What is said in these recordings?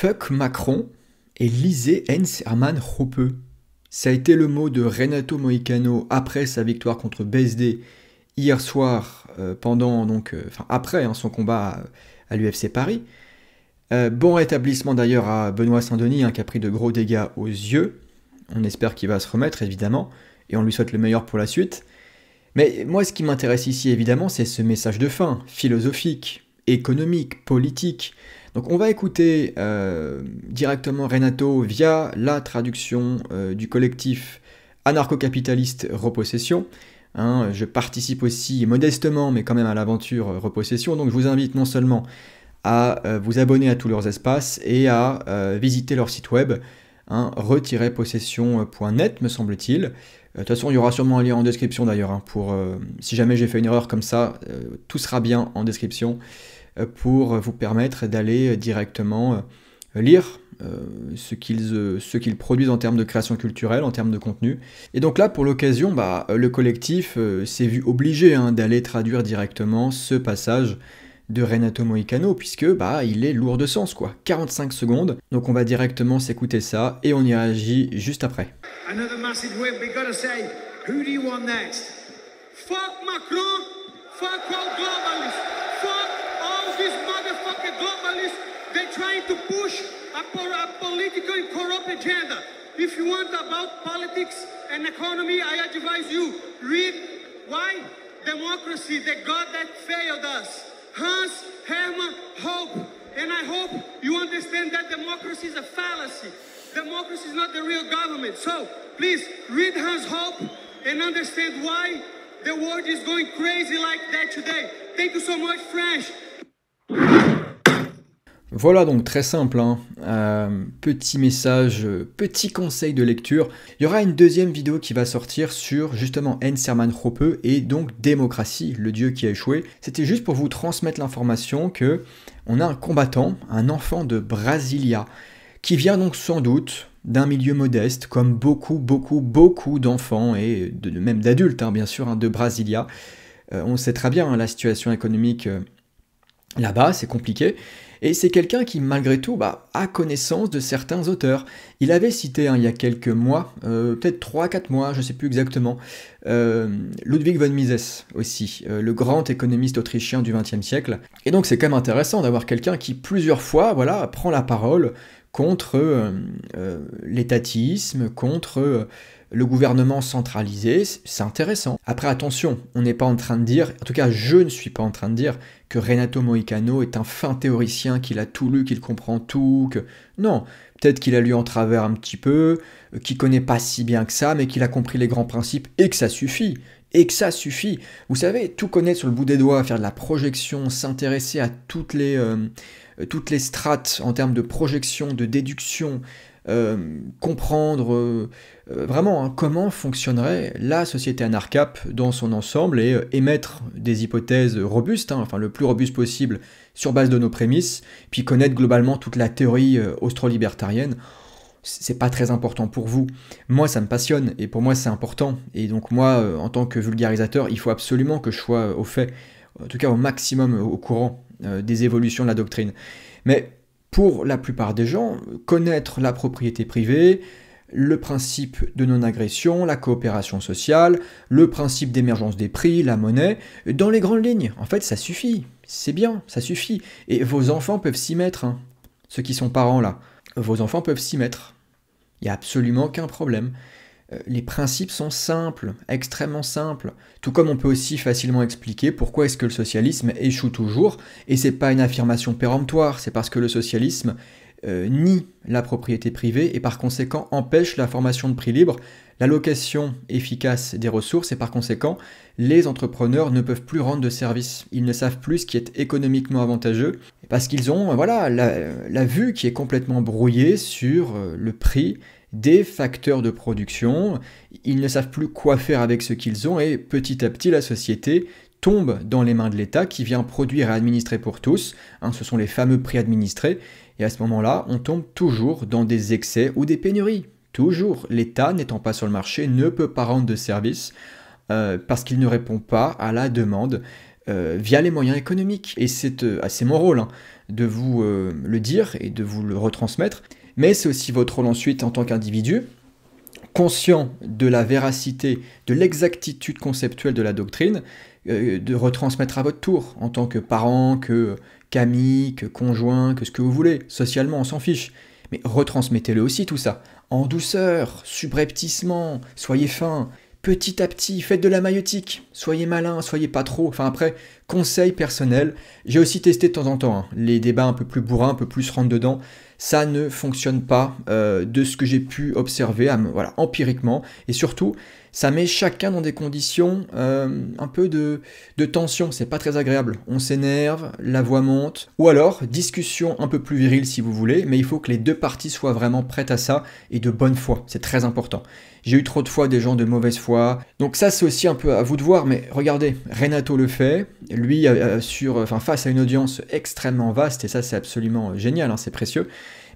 Fuck Macron et lisez Heinz Hermann Hoppe. Ça a été le mot de Renato Moicano après sa victoire contre BSD hier soir, après son combat à l'UFC Paris. Bon rétablissement d'ailleurs à Benoît Saint-Denis, qui a pris de gros dégâts aux yeux. On espère qu'il va se remettre évidemment, et on lui souhaite le meilleur pour la suite. Mais moi, ce qui m'intéresse ici évidemment, c'est ce message de fin, philosophique, économique, politique. Donc on va écouter directement Renato via la traduction du collectif anarcho-capitaliste Repossession. Je participe aussi modestement, mais quand même à l'aventure Repossession, donc je vous invite non seulement à vous abonner à tous leurs espaces et à visiter leur site web, re-possession.net me semble-t-il. De toute façon, il y aura sûrement un lien en description d'ailleurs, pour si jamais j'ai fait une erreur comme ça, tout sera bien en description pour vous permettre d'aller directement lire ce qu'ils produisent en termes de création culturelle, en termes de contenu. Et donc là, pour l'occasion, le collectif s'est vu obligé d'aller traduire directement ce passage de Renato Moicano, puisque il est lourd de sens, quoi. 45 secondes, donc on va directement s'écouter ça, et on y réagit juste après. Another massive win, we gotta say, who do you want next? Fuck Macron, fuck all globalists, fuck all these motherfucking globalists. They're trying to push a political and corrupt agenda. If you want about politics and economy, I advise you, read Why Democracy, the God that failed us. Hans Hermann Hoppe. And I hope you understand that democracy is a fallacy. Democracy is not the real government. So, please, read Hans Hoppe and understand why the world is going crazy like that today. Thank you so much, French. Voilà, donc très simple, petit message, petit conseil de lecture. Il y aura une deuxième vidéo qui va sortir sur justement Heinz Hermann Hoppe et donc démocratie, le dieu qui a échoué. C'était juste pour vous transmettre l'information que on a un combattant, un enfant de Brasilia, qui vient donc sans doute d'un milieu modeste, comme beaucoup d'enfants et même d'adultes, bien sûr, de Brasilia. On sait très bien la situation économique là-bas, c'est compliqué. Et c'est quelqu'un qui, malgré tout, a connaissance de certains auteurs. Il avait cité, il y a quelques mois, peut-être 3-4 mois, je ne sais plus exactement, Ludwig von Mises aussi, le grand économiste autrichien du XXe siècle. Et donc c'est quand même intéressant d'avoir quelqu'un qui, plusieurs fois, prend la parole contre l'étatisme, contre le gouvernement centralisé, c'est intéressant. Après, attention, on n'est pas en train de dire, en tout cas je ne suis pas en train de dire que Renato Moicano est un fin théoricien, qu'il a tout lu, qu'il comprend tout, que... Non, peut-être qu'il a lu en travers un petit peu, qu'il connaît pas si bien que ça, mais qu'il a compris les grands principes, et que ça suffit. Vous savez, tout connaître sur le bout des doigts, faire de la projection, s'intéresser à toutes les strates en termes de projection, de déduction, comprendre vraiment comment fonctionnerait la société anarcap dans son ensemble et émettre des hypothèses robustes, le plus robuste possible sur base de nos prémices, puis connaître globalement toute la théorie austro-libertarienne. C'est pas très important pour vous. Moi, ça me passionne, et pour moi, c'est important. Et donc moi, en tant que vulgarisateur, il faut absolument que je sois au fait, en tout cas au maximum au courant des évolutions de la doctrine. Mais pour la plupart des gens, connaître la propriété privée, le principe de non-agression, la coopération sociale, le principe d'émergence des prix, la monnaie, dans les grandes lignes, en fait, ça suffit. C'est bien, ça suffit. Et vos enfants peuvent s'y mettre, ceux qui sont parents là. Vos enfants peuvent s'y mettre. Il n'y a absolument aucun problème. Les principes sont simples, extrêmement simples. Tout comme on peut aussi facilement expliquer pourquoi est-ce que le socialisme échoue toujours, et c'est pas une affirmation péremptoire, c'est parce que le socialisme nie la propriété privée et par conséquent empêche la formation de prix libres, l'allocation efficace des ressources et par conséquent les entrepreneurs ne peuvent plus rendre de services. Ils ne savent plus ce qui est économiquement avantageux parce qu'ils ont la vue qui est complètement brouillée sur le prix des facteurs de production. Ils ne savent plus quoi faire avec ce qu'ils ont et petit à petit la société tombe dans les mains de l'État qui vient produire et administrer pour tous. Ce sont les fameux prix administrés. Et à ce moment-là, on tombe toujours dans des excès ou des pénuries. Toujours. L'État, n'étant pas sur le marché, ne peut pas rendre de service parce qu'il ne répond pas à la demande via les moyens économiques. Et c'est mon rôle hein, de vous le dire et de vous le retransmettre, mais c'est aussi votre rôle ensuite en tant qu'individu, conscient de la véracité, de l'exactitude conceptuelle de la doctrine, de retransmettre à votre tour, en tant que parent, que qu'ami, que conjoint, que ce que vous voulez, socialement on s'en fiche. Mais retransmettez-le aussi tout ça, en douceur, subrepticement, soyez fin, petit à petit, faites de la maïeutique, soyez malin, soyez pas trop, enfin après, conseil personnel, j'ai aussi testé de temps en temps, hein, les débats un peu plus bourrins, un peu plus rentre dedans, ça ne fonctionne pas de ce que j'ai pu observer voilà, empiriquement, et surtout, ça met chacun dans des conditions un peu de tension, c'est pas très agréable. On s'énerve, la voix monte, ou alors discussion un peu plus virile si vous voulez, mais il faut que les deux parties soient vraiment prêtes à ça et de bonne foi, c'est très important. J'ai eu trop de fois des gens de mauvaise foi, donc ça c'est aussi un peu à vous de voir, mais regardez, Renato le fait, lui face à une audience extrêmement vaste, et ça c'est absolument génial, hein, c'est précieux,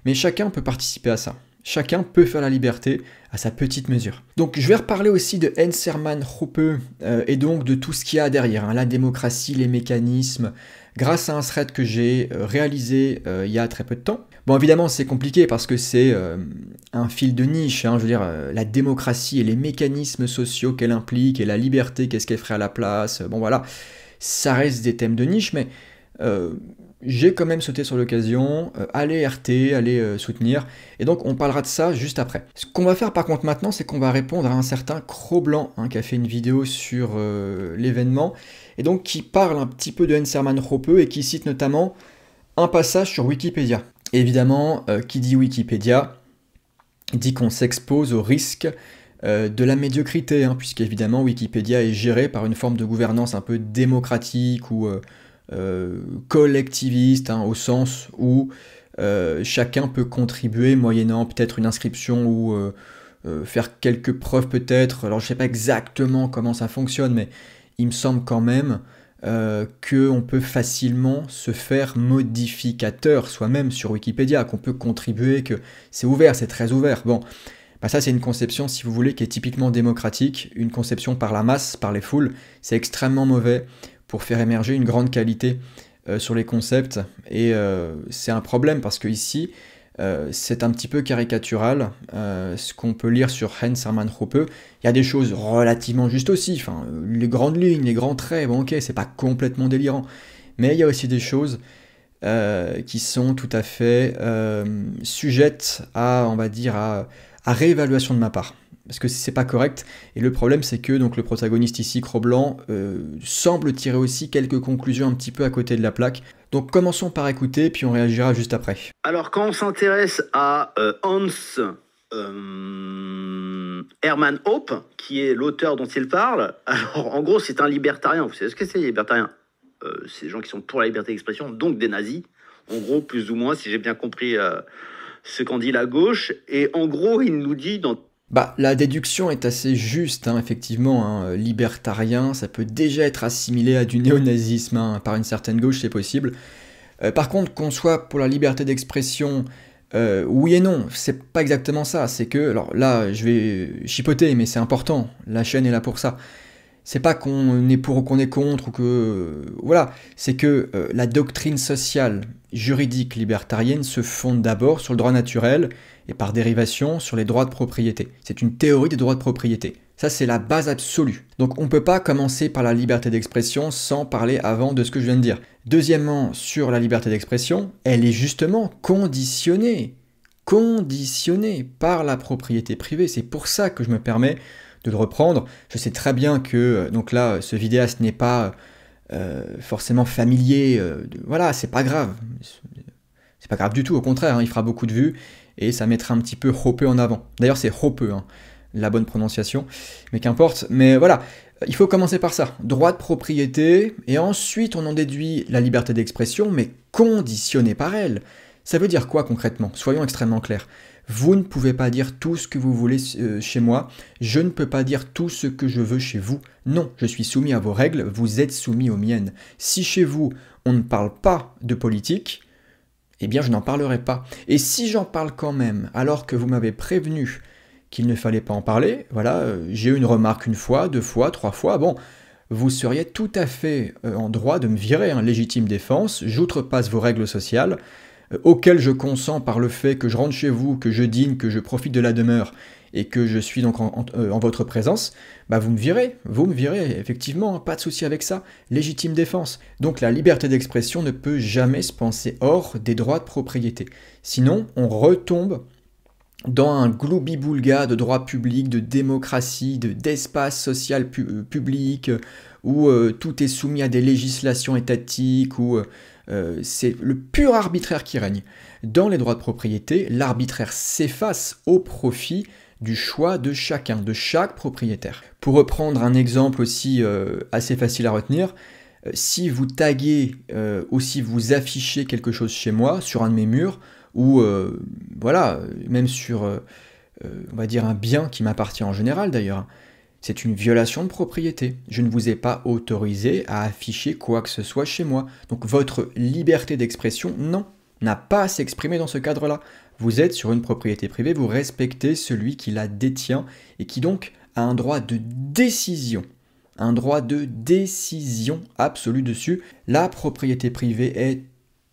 mais chacun peut participer à ça. Chacun peut faire la liberté à sa petite mesure. Donc je vais reparler aussi de Hans Hermann Hoppe et donc de tout ce qu'il y a derrière, hein, la démocratie, les mécanismes, grâce à un thread que j'ai réalisé il y a très peu de temps. Bon évidemment c'est compliqué parce que c'est un fil de niche, hein, je veux dire la démocratie et les mécanismes sociaux qu'elle implique et la liberté, qu'est-ce qu'elle ferait à la place, bon voilà, ça reste des thèmes de niche, mais j'ai quand même sauté sur l'occasion, allez RT, allez soutenir, et donc on parlera de ça juste après. Ce qu'on va faire par contre maintenant, c'est qu'on va répondre à un certain Cro-Blanc, hein, qui a fait une vidéo sur l'événement, et donc qui parle un petit peu de Hans Hermann Hoppe, et qui cite notamment un passage sur Wikipédia. Et évidemment, qui dit Wikipédia, dit qu'on s'expose au risque de la médiocrité, hein, puisqu'évidemment Wikipédia est géré par une forme de gouvernance un peu démocratique, ou collectiviste, hein, au sens où chacun peut contribuer moyennant peut-être une inscription ou faire quelques preuves peut-être. Alors je sais pas exactement comment ça fonctionne, mais il me semble quand même qu'on peut facilement se faire modificateur soi-même sur Wikipédia, qu'on peut contribuer, que c'est ouvert, c'est très ouvert. Bon, bah ça c'est une conception, si vous voulez, qui est typiquement démocratique, une conception par la masse, par les foules, c'est extrêmement mauvais pour faire émerger une grande qualité sur les concepts, et c'est un problème parce que ici c'est un petit peu caricatural, ce qu'on peut lire sur Hans Hermann Hoppe. Il y a des choses relativement justes aussi, enfin, les grandes lignes, les grands traits, bon ok, c'est pas complètement délirant, mais il y a aussi des choses qui sont tout à fait sujettes à, on va dire, à réévaluation de ma part. Parce que c'est pas correct, et le problème c'est que donc, le protagoniste ici, Cro-Blanc, semble tirer aussi quelques conclusions un petit peu à côté de la plaque. Donc commençons par écouter, puis on réagira juste après. Alors quand on s'intéresse à Hans Hermann Hoppe, qui est l'auteur dont il parle, alors en gros c'est un libertarien. Vous savez ce que c'est les libertariens? C'est des gens qui sont pour la liberté d'expression, donc des nazis, en gros plus ou moins, si j'ai bien compris ce qu'en dit la gauche, et en gros il nous dit dans... Bah, la déduction est assez juste, hein, effectivement, hein, libertarien, ça peut déjà être assimilé à du néonazisme, hein, par une certaine gauche, c'est possible. Par contre, qu'on soit pour la liberté d'expression, oui et non, c'est pas exactement ça, c'est que, alors là, je vais chipoter, mais c'est important, la chaîne est là pour ça. C'est pas qu'on est pour ou qu'on est contre, ou que... voilà, c'est que la doctrine sociale, juridique, libertarienne se fonde d'abord sur le droit naturel, et par dérivation sur les droits de propriété. C'est une théorie des droits de propriété. Ça, c'est la base absolue. Donc on ne peut pas commencer par la liberté d'expression sans parler avant de ce que je viens de dire. Deuxièmement, sur la liberté d'expression, elle est justement conditionnée par la propriété privée. C'est pour ça que je me permets de le reprendre. Je sais très bien que, donc là, ce vidéaste n'est pas forcément familier. Voilà, c'est pas grave. C'est pas grave du tout, au contraire, hein, il fera beaucoup de vues, et ça mettra un petit peu Hoppe en avant. D'ailleurs, c'est Hoppe, hein, la bonne prononciation, mais qu'importe. Mais voilà, il faut commencer par ça. Droit de propriété, et ensuite on en déduit la liberté d'expression, mais conditionnée par elle. Ça veut dire quoi concrètement? Soyons extrêmement clairs. Vous ne pouvez pas dire tout ce que vous voulez chez moi, je ne peux pas dire tout ce que je veux chez vous. Non, je suis soumis à vos règles, vous êtes soumis aux miennes. Si chez vous, on ne parle pas de politique, eh bien je n'en parlerai pas. Et si j'en parle quand même, alors que vous m'avez prévenu qu'il ne fallait pas en parler, voilà, j'ai eu une remarque une fois, deux fois, trois fois, bon, vous seriez tout à fait en droit de me virer, hein, légitime défense, j'outrepasse vos règles sociales, auxquelles je consens par le fait que je rentre chez vous, que je dîne, que je profite de la demeure, et que je suis donc en votre présence, bah vous me virez, effectivement, hein, pas de souci avec ça, légitime défense. Donc la liberté d'expression ne peut jamais se penser hors des droits de propriété. Sinon, on retombe dans un gloubi-boulga de droit public, de démocratie, d'espace social public, où tout est soumis à des législations étatiques, où c'est le pur arbitraire qui règne. Dans les droits de propriété, l'arbitraire s'efface au profit du choix de chacun, de chaque propriétaire. Pour reprendre un exemple aussi assez facile à retenir, si vous taguez ou si vous affichez quelque chose chez moi, sur un de mes murs, ou voilà, même sur, on va dire, un bien qui m'appartient en général d'ailleurs, c'est une violation de propriété. Je ne vous ai pas autorisé à afficher quoi que ce soit chez moi. Donc votre liberté d'expression, non, n'a pas à s'exprimer dans ce cadre-là. Vous êtes sur une propriété privée, vous respectez celui qui la détient et qui donc a un droit de décision. Un droit de décision absolu dessus. La propriété privée est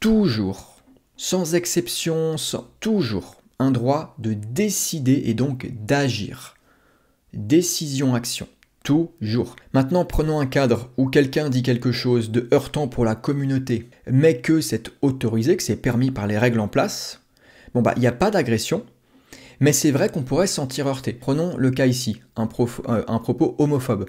toujours, sans exception, toujours un droit de décider et donc d'agir. Décision-action. Toujours. Maintenant, prenons un cadre où quelqu'un dit quelque chose de heurtant pour la communauté, mais que c'est autorisé, que c'est permis par les règles en place. Bon bah, il n'y a pas d'agression, mais c'est vrai qu'on pourrait se sentir heurté. Prenons le cas ici, un propos homophobe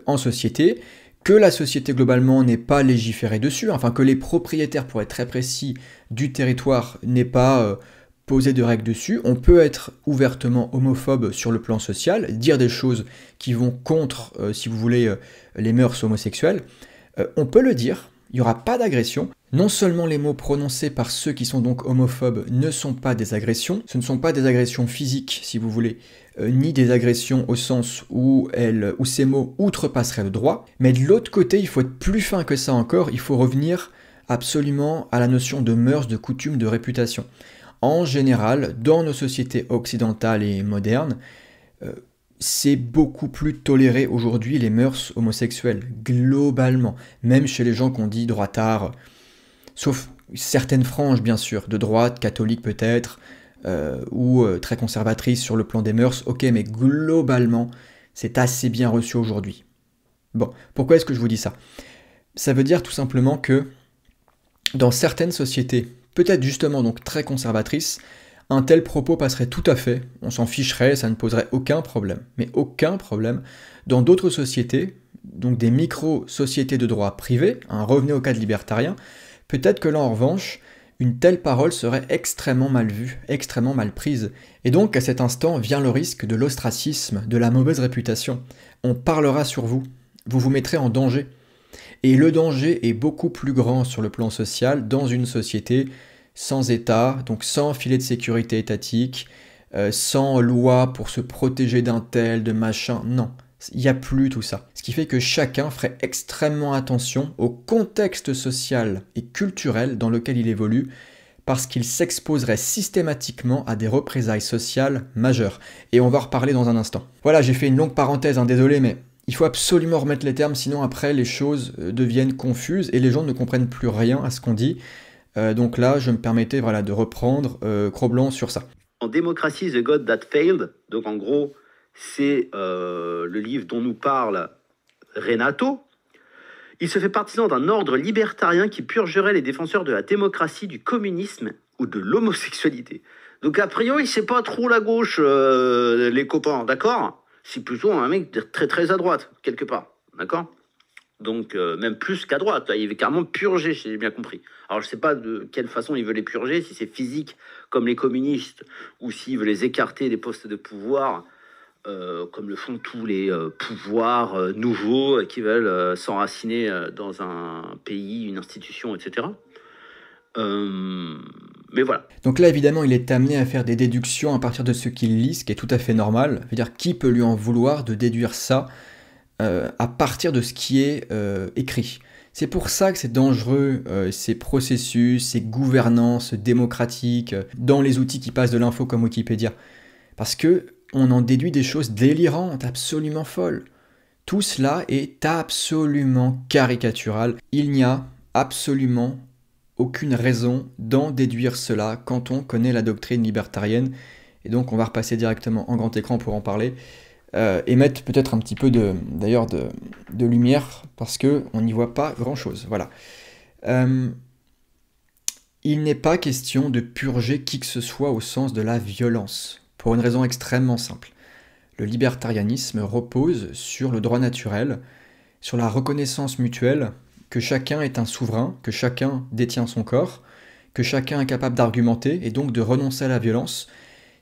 en société, que la société globalement n'ait pas légiféré dessus, enfin que les propriétaires, pour être très précis, du territoire n'aient pas posé de règles dessus. On peut être ouvertement homophobe sur le plan social, dire des choses qui vont contre, si vous voulez, les mœurs homosexuelles. On peut le dire, il n'y aura pas d'agression. Non seulement les mots prononcés par ceux qui sont donc homophobes ne sont pas des agressions, ce ne sont pas des agressions physiques, si vous voulez, ni des agressions au sens où ces mots outrepasseraient le droit, mais de l'autre côté, il faut être plus fin que ça encore, il faut revenir absolument à la notion de mœurs, de coutumes, de réputation. En général, dans nos sociétés occidentales et modernes, c'est beaucoup plus toléré aujourd'hui les mœurs homosexuelles, globalement, même chez les gens qu'on dit droitards, sauf certaines franges bien sûr, de droite, catholique peut-être, ou très conservatrices sur le plan des mœurs, ok, mais globalement, c'est assez bien reçu aujourd'hui. Bon, pourquoi est-ce que je vous dis ça? Ça veut dire tout simplement que dans certaines sociétés, peut-être justement donc très conservatrices, un tel propos passerait tout à fait, on s'en ficherait, ça ne poserait aucun problème. Mais aucun problème. Dans d'autres sociétés, donc des micro-sociétés de droit privé, revenez au cadre libertarien, peut-être que là en revanche, une telle parole serait extrêmement mal vue, extrêmement mal prise. Et donc à cet instant vient le risque de l'ostracisme, de la mauvaise réputation. On parlera sur vous, vous vous mettrez en danger. Et le danger est beaucoup plus grand sur le plan social dans une société sans État, donc sans filet de sécurité étatique, sans loi pour se protéger d'un tel, de machin, non. Il n'y a plus tout ça. Ce qui fait que chacun ferait extrêmement attention au contexte social et culturel dans lequel il évolue, parce qu'il s'exposerait systématiquement à des représailles sociales majeures. Et on va en reparler dans un instant. Voilà, j'ai fait une longue parenthèse, désolé, mais il faut absolument remettre les termes, sinon après les choses deviennent confuses et les gens ne comprennent plus rien à ce qu'on dit. Donc là, je me permettais de reprendre Cro-Blanc sur ça. En démocratie, The God That Failed, donc en gros, c'est le livre dont nous parle Renato. Il se fait partisan d'un ordre libertarien qui purgerait les défenseurs de la démocratie, du communisme ou de l'homosexualité. Donc a priori, c'est pas trop la gauche, les copains, d'accord? C'est plutôt un mec très très à droite, quelque part, d'accord? Donc même plus qu'à droite, il veut carrément purger, j'ai bien compris. Alors je sais pas de quelle façon il veut les purger, si c'est physique comme les communistes, ou s'il veut les écarter des postes de pouvoir, comme le font tous les pouvoirs nouveaux qui veulent s'enraciner dans un pays, une institution, etc. Mais voilà. Donc là, évidemment, il est amené à faire des déductions à partir de ce qu'il lit, ce qui est tout à fait normal. Je veux dire, qui peut lui en vouloir de déduire ça à partir de ce qui est écrit? C'est pour ça que c'est dangereux, ces processus, ces gouvernances démocratiques, dans les outils qui passent de l'info comme Wikipédia. Parce que on en déduit des choses délirantes, absolument folles. Tout cela est absolument caricatural. Il n'y a absolument aucune raison d'en déduire cela quand on connaît la doctrine libertarienne. Et donc on va repasser directement en grand écran pour en parler. Et mettre peut-être un petit peu de lumière, parce qu'on n'y voit pas grand-chose. Voilà. Il n'est pas question de purger qui que ce soit au sens de la violence, pour une raison extrêmement simple. Le libertarianisme repose sur le droit naturel, sur la reconnaissance mutuelle, que chacun est un souverain, que chacun détient son corps, que chacun est capable d'argumenter et donc de renoncer à la violence.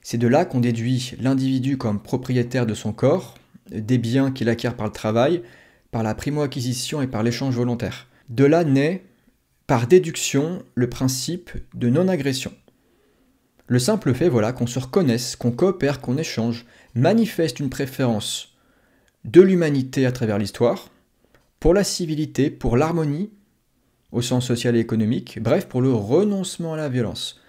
C'est de là qu'on déduit l'individu comme propriétaire de son corps, des biens qu'il acquiert par le travail, par la primo-acquisition et par l'échange volontaire. De là naît, par déduction, le principe de non-agression. Le simple fait, voilà, qu'on se reconnaisse, qu'on coopère, qu'on échange, manifeste une préférence de l'humanité à travers l'histoire, pour la civilité, pour l'harmonie, au sens social et économique, bref, pour le renoncement à la violence.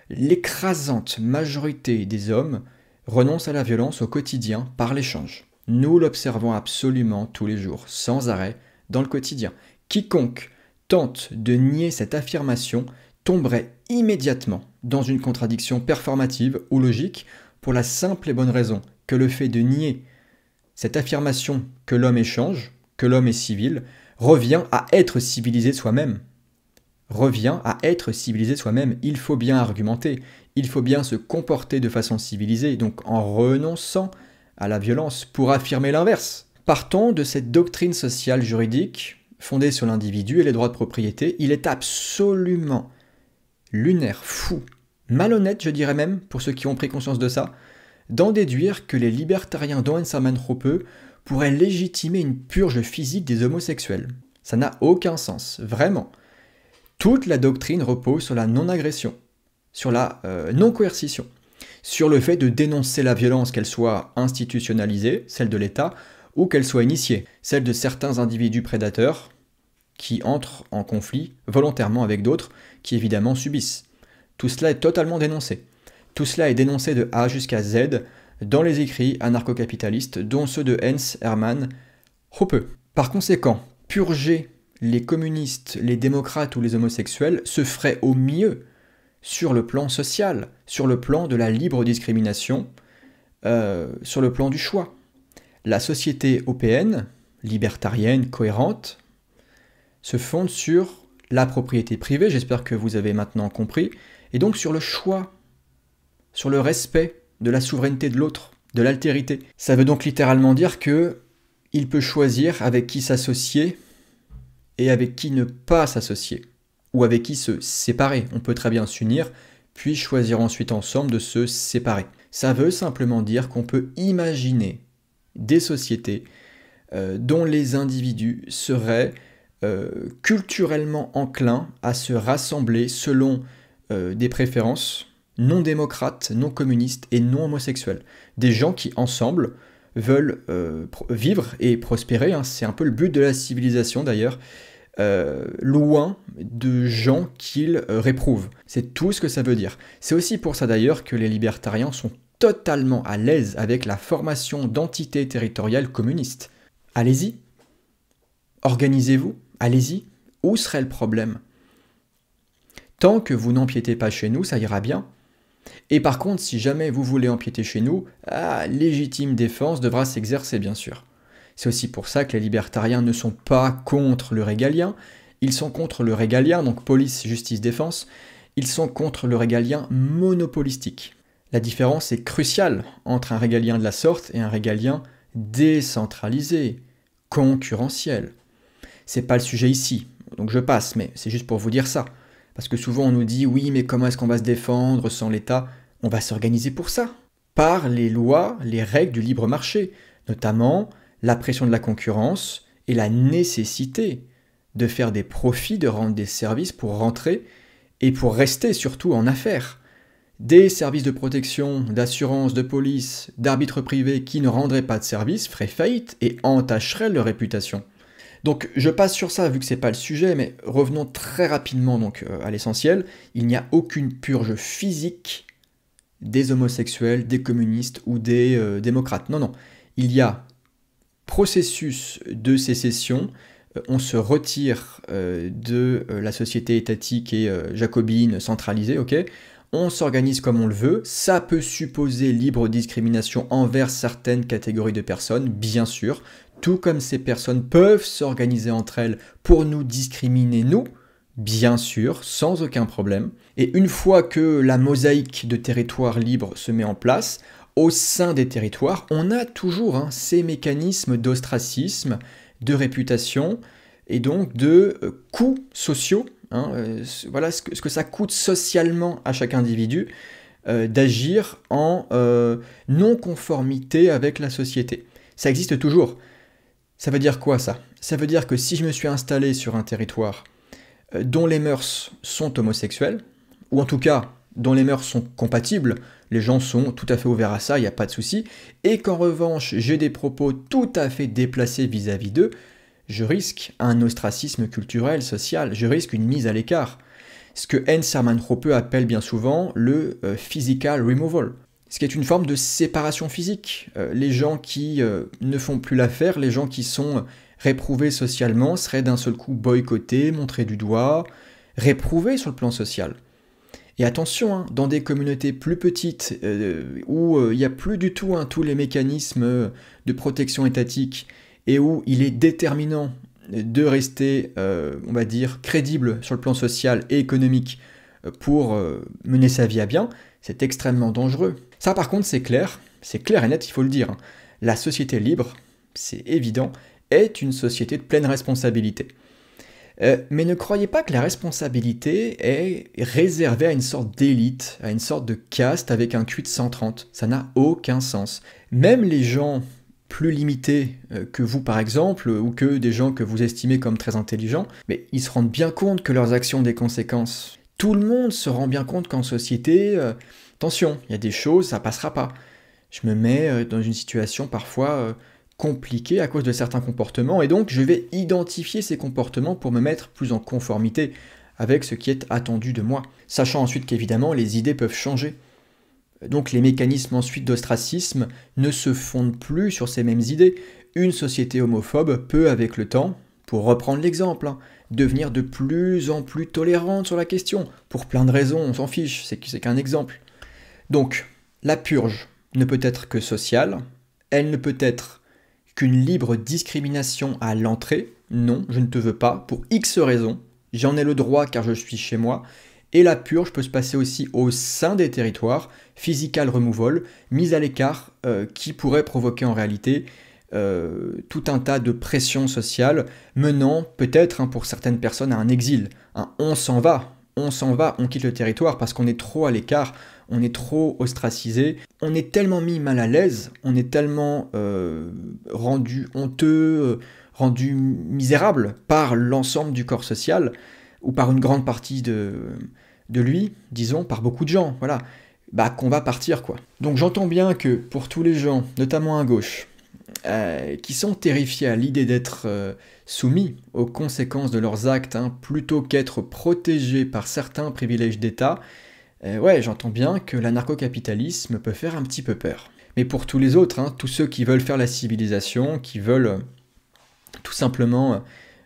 L'écrasante majorité des hommes renoncent à la violence au quotidien par l'échange. Nous l'observons absolument tous les jours, sans arrêt, dans le quotidien. Quiconque tente de nier cette affirmation tomberait immédiatement dans une contradiction performative ou logique pour la simple et bonne raison que le fait de nier cette affirmation que l'homme échange, que l'homme est civil, revient à être civilisé soi-même. Il faut bien argumenter, il faut bien se comporter de façon civilisée, donc en renonçant à la violence pour affirmer l'inverse. Partons de cette doctrine sociale juridique fondée sur l'individu et les droits de propriété, il est absolument lunaire, fou, malhonnête je dirais même, pour ceux qui ont pris conscience de ça, d'en déduire que les libertariens dont Hohensamen-Rope pourraient légitimer une purge physique des homosexuels. Ça n'a aucun sens, vraiment. Toute la doctrine repose sur la non-agression, sur la non-coercition, sur le fait de dénoncer la violence, qu'elle soit institutionnalisée, celle de l'État, ou qu'elle soit initiée, celle de certains individus prédateurs qui entrent en conflit volontairement avec d'autres qui évidemment subissent. Tout cela est totalement dénoncé. Tout cela est dénoncé de A jusqu'à Z dans les écrits anarcho-capitalistes, dont ceux de Heinz Hermann Hoppe. Par conséquent, purger les communistes, les démocrates ou les homosexuels se ferait au mieux sur le plan social, sur le plan de la libre discrimination, sur le plan du choix. La société européenne, libertarienne, cohérente, se fonde sur la propriété privée, j'espère que vous avez maintenant compris, et donc sur le choix, sur le respect de la souveraineté de l'autre, de l'altérité. Ça veut donc littéralement dire que il peut choisir avec qui s'associer et avec qui ne pas s'associer, ou avec qui se séparer. On peut très bien s'unir, puis choisir ensuite ensemble de se séparer. Ça veut simplement dire qu'on peut imaginer des sociétés dont les individus seraient culturellement enclins à se rassembler selon des préférences non démocrates, non communistes et non homosexuels. Des gens qui, ensemble, veulent vivre et prospérer, hein. C'est un peu le but de la civilisation d'ailleurs, loin de gens qu'ils réprouvent. C'est tout ce que ça veut dire. C'est aussi pour ça d'ailleurs que les libertariens sont totalement à l'aise avec la formation d'entités territoriales communistes. Allez-y, organisez-vous, allez-y, où serait le problème? Tant que vous n'empiétez pas chez nous, ça ira bien. Et par contre, si jamais vous voulez empiéter chez nous, légitime défense devra s'exercer bien sûr. C'est aussi pour ça que les libertariens ne sont pas contre le régalien, ils sont contre le régalien, donc police, justice, défense, ils sont contre le régalien monopolistique. La différence est cruciale entre un régalien de la sorte et un régalien décentralisé, concurrentiel. C'est pas le sujet ici, donc je passe, mais c'est juste pour vous dire ça. Parce que souvent on nous dit, oui, mais comment est-ce qu'on va se défendre sans l'État? On va s'organiser pour ça, par les lois, les règles du libre marché, notamment la pression de la concurrence et la nécessité de faire des profits, de rendre des services pour rentrer et pour rester surtout en affaires. Des services de protection, d'assurance, de police, d'arbitres privés qui ne rendraient pas de service feraient faillite et entacheraient leur réputation. Donc je passe sur ça vu que c'est pas le sujet, mais revenons très rapidement donc à l'essentiel. Il n'y a aucune purge physique des homosexuels, des communistes ou des démocrates. Non, non. Il y a Processus de sécession, on se retire de la société étatique et jacobine centralisée, ok ? On s'organise comme on le veut, ça peut supposer libre discrimination envers certaines catégories de personnes, bien sûr, tout comme ces personnes peuvent s'organiser entre elles pour nous discriminer, nous, bien sûr, sans aucun problème. Et une fois que la mosaïque de territoires libres se met en place, au sein des territoires, on a toujours ces mécanismes d'ostracisme, de réputation et donc de coûts sociaux. Voilà ce que ça coûte socialement à chaque individu d'agir en non-conformité avec la société. Ça existe toujours. Ça veut dire quoi ça ? Ça veut dire que si je me suis installé sur un territoire dont les mœurs sont homosexuelles, ou en tout cas dont les mœurs sont compatibles, les gens sont tout à fait ouverts à ça, il n'y a pas de souci, et qu'en revanche j'ai des propos tout à fait déplacés vis-à-vis d'eux, je risque un ostracisme culturel, social, je risque une mise à l'écart. Ce que Heinz Hermann Hoppe appelle bien souvent le physical removal, ce qui est une forme de séparation physique. Les gens qui ne font plus l'affaire, les gens qui sont réprouvés socialement seraient d'un seul coup boycottés, montrés du doigt, réprouvés sur le plan social. Et attention, dans des communautés plus petites, où il n'y a plus du tout tous les mécanismes de protection étatique, et où il est déterminant de rester, on va dire, crédible sur le plan social et économique pour mener sa vie à bien, c'est extrêmement dangereux. Ça par contre c'est clair et net, il faut le dire. La société libre, c'est évident, est une société de pleine responsabilité. Mais ne croyez pas que la responsabilité est réservée à une sorte d'élite, à une sorte de caste avec un QI de 130. Ça n'a aucun sens. Même les gens plus limités que vous par exemple, ou que des gens que vous estimez comme très intelligents, mais ils se rendent bien compte que leurs actions ont des conséquences. Tout le monde se rend bien compte qu'en société, attention, il y a des choses, ça passera pas. Je me mets dans une situation parfois compliquée à cause de certains comportements, et donc je vais identifier ces comportements pour me mettre plus en conformité avec ce qui est attendu de moi. Sachant ensuite qu'évidemment, les idées peuvent changer. Donc les mécanismes ensuite d'ostracisme ne se fondent plus sur ces mêmes idées. Une société homophobe peut, avec le temps, pour reprendre l'exemple, devenir de plus en plus tolérante sur la question. Pour plein de raisons, on s'en fiche, c'est qu'un exemple. Donc, la purge ne peut être que sociale, elle ne peut être qu'une libre discrimination à l'entrée. Non, je ne te veux pas, pour X raisons, j'en ai le droit car je suis chez moi. Et la purge peut se passer aussi au sein des territoires, physical removal, mise à l'écart, qui pourrait provoquer en réalité tout un tas de pressions sociales, menant peut-être pour certaines personnes à un exil. On s'en va, on quitte le territoire parce qu'on est trop à l'écart, on est trop ostracisé, on est tellement mis mal à l'aise, on est tellement rendu honteux, rendu misérable par l'ensemble du corps social, ou par une grande partie de lui, disons, par beaucoup de gens, voilà, qu'on va partir, quoi. Donc j'entends bien que pour tous les gens, notamment à gauche, qui sont terrifiés à l'idée d'être soumis aux conséquences de leurs actes, plutôt qu'être protégés par certains privilèges d'État, ouais, j'entends bien que l'anarcho-capitalisme peut faire un petit peu peur. Mais pour tous les autres, tous ceux qui veulent faire la civilisation, qui veulent tout simplement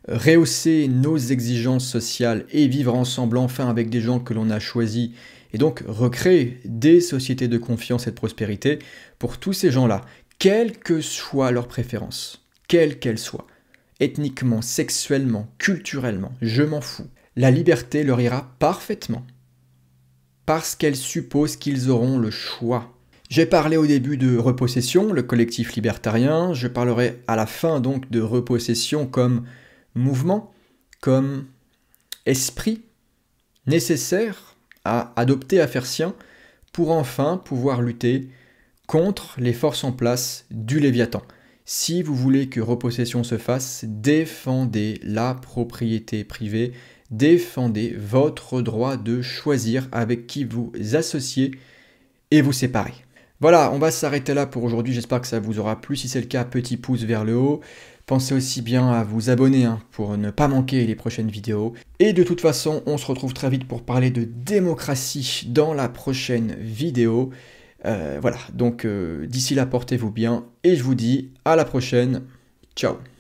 rehausser nos exigences sociales et vivre ensemble enfin avec des gens que l'on a choisis, et donc recréer des sociétés de confiance et de prospérité, pour tous ces gens-là, quelle que soit leur préférence, quelle qu'elle soit, ethniquement, sexuellement, culturellement, je m'en fous, la liberté leur ira parfaitement, parce qu'elle suppose qu'ils auront le choix. J'ai parlé au début de Repossession, le collectif libertarien, je parlerai à la fin donc de Repossession comme mouvement, comme esprit nécessaire à adopter, à faire sien, pour enfin pouvoir lutter contre les forces en place du Léviathan. Si vous voulez que Repossession se fasse, défendez la propriété privée, défendez votre droit de choisir avec qui vous associez et vous séparer. Voilà, on va s'arrêter là pour aujourd'hui, j'espère que ça vous aura plu. Si c'est le cas, petit pouce vers le haut. Pensez aussi bien à vous abonner pour ne pas manquer les prochaines vidéos. Et de toute façon, on se retrouve très vite pour parler de démocratie dans la prochaine vidéo. Voilà, donc d'ici là, portez-vous bien et je vous dis à la prochaine. Ciao.